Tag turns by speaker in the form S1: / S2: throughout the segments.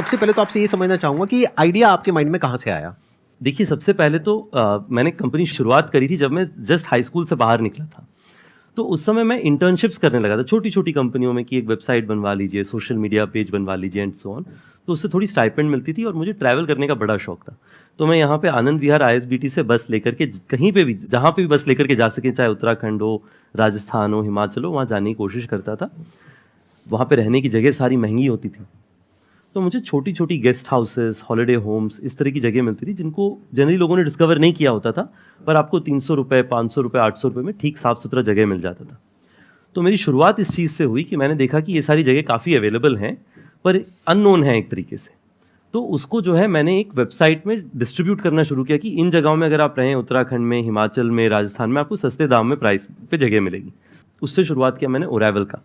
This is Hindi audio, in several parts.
S1: सबसे पहले तो आपसे ये समझना चाहूंगा कि आइडिया आपके माइंड में कहाँ से आया?
S2: देखिए, सबसे पहले तो मैंने कंपनी शुरुआत करी थी जब मैं जस्ट हाई स्कूल से बाहर निकला था। तो उस समय मैं इंटर्नशिप्स करने लगा था छोटी छोटी कंपनियों में कि एक वेबसाइट बनवा लीजिए, सोशल मीडिया पेज बनवा लीजिए एंड सो ऑन। तो उससे थोड़ी स्टाइपेंड मिलती थी और मुझे ट्रैवल करने का बड़ा शौक था। तो मैं यहाँ पे आनंद विहार ISBT से बस लेकर के कहीं पे भी, जहाँ पे भी बस लेकर के जा सके, चाहे उत्तराखंड हो, राजस्थान हो, हिमाचल हो, वहाँ जाने की कोशिश करता था। वहाँ पे रहने की जगह सारी महंगी होती थी, तो मुझे छोटी छोटी गेस्ट हाउसेस, हॉलिडे होम्स, इस तरह की जगह मिलती थी जिनको जनरली लोगों ने डिस्कवर नहीं किया होता था, पर आपको 300 रुपये, 500 रुपये, 800 रुपये में ठीक साफ़ सुथरा जगह मिल जाता था। तो मेरी शुरुआत इस चीज़ से हुई कि मैंने देखा कि ये सारी जगह काफ़ी अवेलेबल हैं पर अननोन है एक तरीके से। तो उसको जो है मैंने एक वेबसाइट में डिस्ट्रीब्यूट करना शुरू किया कि इन जगहों में अगर आप रहें, उत्तराखंड में, हिमाचल में, राजस्थान में, आपको सस्ते दाम में प्राइस पे जगह मिलेगी। उससे शुरुआत किया मैंने ओरेवल का।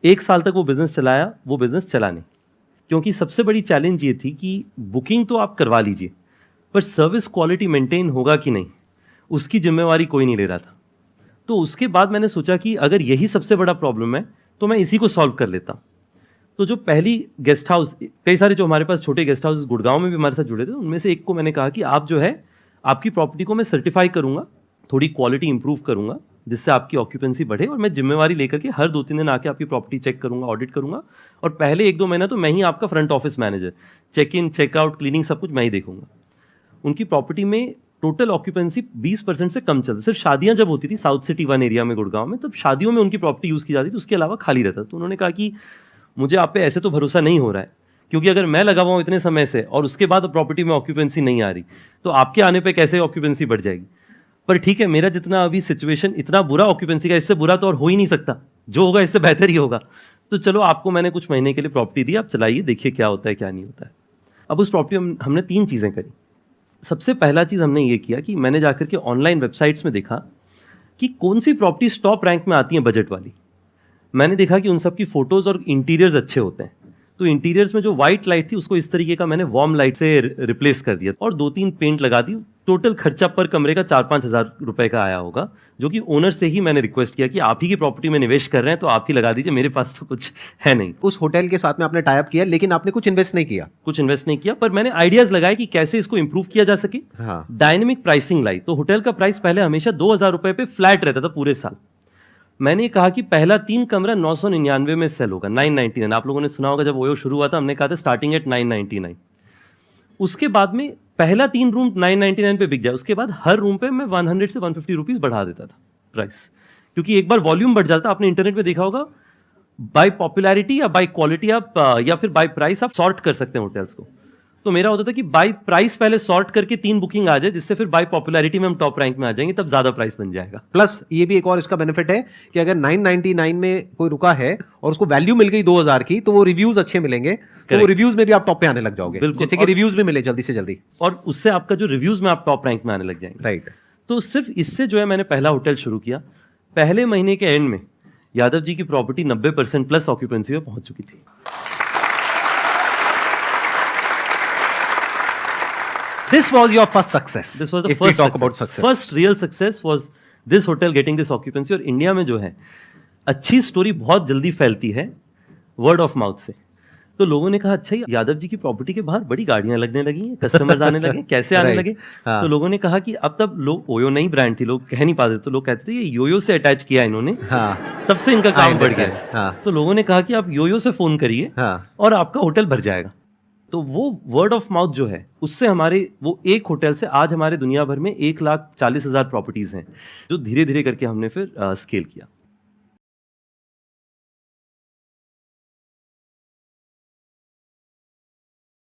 S2: 1 साल तक वो बिज़नेस चलाया, वो बिज़नेस चला नहीं, क्योंकि सबसे बड़ी चैलेंज ये थी कि बुकिंग तो आप करवा लीजिए, पर सर्विस क्वालिटी मेंटेन होगा कि नहीं, उसकी जिम्मेवारी कोई नहीं ले रहा था। तो उसके बाद मैंने सोचा कि अगर यही सबसे बड़ा प्रॉब्लम है तो मैं इसी को सॉल्व कर लेता। तो जो पहली गेस्ट हाउस, कई सारे जो हमारे पास छोटे गेस्ट हाउस गुड़गांव में भी हमारे साथ जुड़े थे, उनमें से एक को मैंने कहा कि आप जो है, आपकी प्रॉपर्टी को मैं सर्टिफाई करूँगा, थोड़ी क्वालिटी इंप्रूव करूँगा, जिससे आपकी ऑक्यूपेंसी बढ़े, और मैं जिम्मेवारी लेकर के हर 2-3 दिन आके आपकी प्रॉपर्टी चेक करूँगा, ऑडिट करूँगा, और पहले 1-2 महीना तो मैं ही आपका front office manager, check in, checkout, cleaning, सब कुछ मैं ही देखूंगा। उनकी प्रॉपर्टी में टोटल ऑक्यूपेंसी 20% से कम चलती, सिर्फ शादियां जब होती थी साउथ सिटी 1 एरिया में गुड़गांव में, तब शादियों में उनकी प्रॉपर्टी यूज़ की जाती थी, उसके अलावा खाली रहता। तो उन्होंने कहा कि मुझे आप पे ऐसे तो भरोसा नहीं हो रहा है, क्योंकि अगर मैं लगा हुआ हूँ इतने समय से और उसके बाद प्रॉपर्टी में ऑक्यूपेंसी नहीं आ रही, तो आपके आने पर कैसे ऑक्यूपेंसी बढ़ जाएगी। पर ठीक है, मेरा जितना अभी सिचुएशन इतना बुरा ऑक्यूपेंसी का, इससे बुरा तो और हो ही नहीं सकता, जो होगा इससे बेहतर ही होगा। तो चलो, आपको मैंने कुछ महीने के लिए प्रॉपर्टी दी, आप चलाइए, देखिए क्या होता है क्या नहीं होता है। अब उस प्रॉपर्टी में हमने 3 चीज़ें करी। सबसे पहला चीज़ हमने ये किया कि मैंने जाकर के ऑनलाइन वेबसाइट्स में देखा कि कौन सी प्रॉपर्टी टॉप रैंक में आती हैं बजट वाली। मैंने देखा कि उन सब की फ़ोटोज़ और इंटीरियर्स अच्छे होते हैं। तो इंटीरियर्स में जो वाइट लाइट थी उसको इस तरीके का मैंने वार्म लाइट से रिप्लेस कर दिया और 2-3 पेंट लगा दी। टोटल खर्चा पर कमरे का 4-5 हज़ार रुपये का आया होगा, जो कि ओनर से ही मैंने रिक्वेस्ट किया कि आप ही की प्रॉपर्टी में निवेश कर रहे हैं तो आप ही लगा दीजिए, मेरे पास तो कुछ है नहीं।
S1: उस होटल के साथ में आपने टाई अप किया, लेकिन आपने कुछ इन्वेस्ट नहीं किया?
S2: कुछ इन्वेस्ट नहीं किया, पर मैंने आइडियाज़ लगाए कि कैसे इसको इंप्रूव किया जा सके।
S1: हाँ।
S2: डायनेमिक प्राइसिंग लाई। तो होटल का प्राइस पहले हमेशा 2,000 रुपये पे फ्लैट रहता था पूरे साल। मैंने कहा कि पहला 3 कमरा 999 में सेल होगा, 999। आप लोगों ने सुना होगा जब ओयो शुरू हुआ था, हमने कहा था स्टार्टिंग एट 999। उसके बाद में पहला 3 रूम 999 पे बिक जाए, उसके बाद हर रूम पे मैं 100 से 150 रुपीज़ बढ़ा देता था प्राइस, क्योंकि एक बार वॉल्यूम बढ़ जाता। आपने इंटरनेट पे देखा होगा, बाय पॉपुलैरिटी या बाय क्वालिटी आप या फिर बाय प्राइस आप सॉर्ट कर सकते हैं होटल्स को। तो मेरा होता था कि बाय प्राइस पहले सॉर्ट करके 3 बुकिंग आ जाए, जिससे फिर बाय पॉपुलैरिटी में हम टॉप रैंक में आ जाएंगे, तब ज्यादा प्राइस बन जाएगा।
S1: प्लस ये भी एक और इसका बेनिफिट है कि अगर 999 में कोई रुका है और उसको वैल्यू मिल गई 2000 की, तो वो रिव्यूज अच्छे मिलेंगे, तो वो रिव्यूज में भी आप टॉप पे आने लग जाओगे, जैसे कि रिव्यूज में मिले जल्दी से जल्दी,
S2: और उससे आपका जो रिव्यूज में आप टॉप रैंक में आने लग जाएंगे।
S1: राइट।
S2: तो सिर्फ इससे जो है मैंने पहला होटल शुरू किया। पहले महीने के एंड में यादव जी की प्रॉपर्टी 90% प्लस ऑक्यूपेंसी में पहुंच चुकी थी।
S1: This was your first success.
S2: This was the
S1: if we
S2: first
S1: talk
S2: success.
S1: about success.
S2: First real success was this hotel getting this occupancy। और इंडिया में जो है अच्छी स्टोरी बहुत जल्दी फैलती है वर्ड ऑफ माउथ से। तो लोगों ने कहा, अच्छा यादव जी की प्रॉपर्टी के बाहर बड़ी गाड़ियां लगने लगी हैं, कस्टमर्स आने लगे, कैसे आने लगे।
S1: हाँ।
S2: तो लोगों ने कहा कि अब तब लोग, ओयो नई ब्रांड थी, लोग कह नहीं पाते, तो लोग कहते थे ये योयो से अटैच किया इन्होंने।
S1: हाँ।
S2: तब से इनका काम बढ़ गया।
S1: हाँ।
S2: तो लोगों ने कहा कि आप योयो से फोन करिए,
S1: हाँ।
S2: और आपका होटल भर जाएगा। तो वो वर्ड ऑफ माउथ जो है, उससे हमारे वो एक होटल से आज हमारे दुनिया भर में 1,40,000 प्रॉपर्टीज हैं, जो धीरे धीरे करके हमने फिर स्केल किया।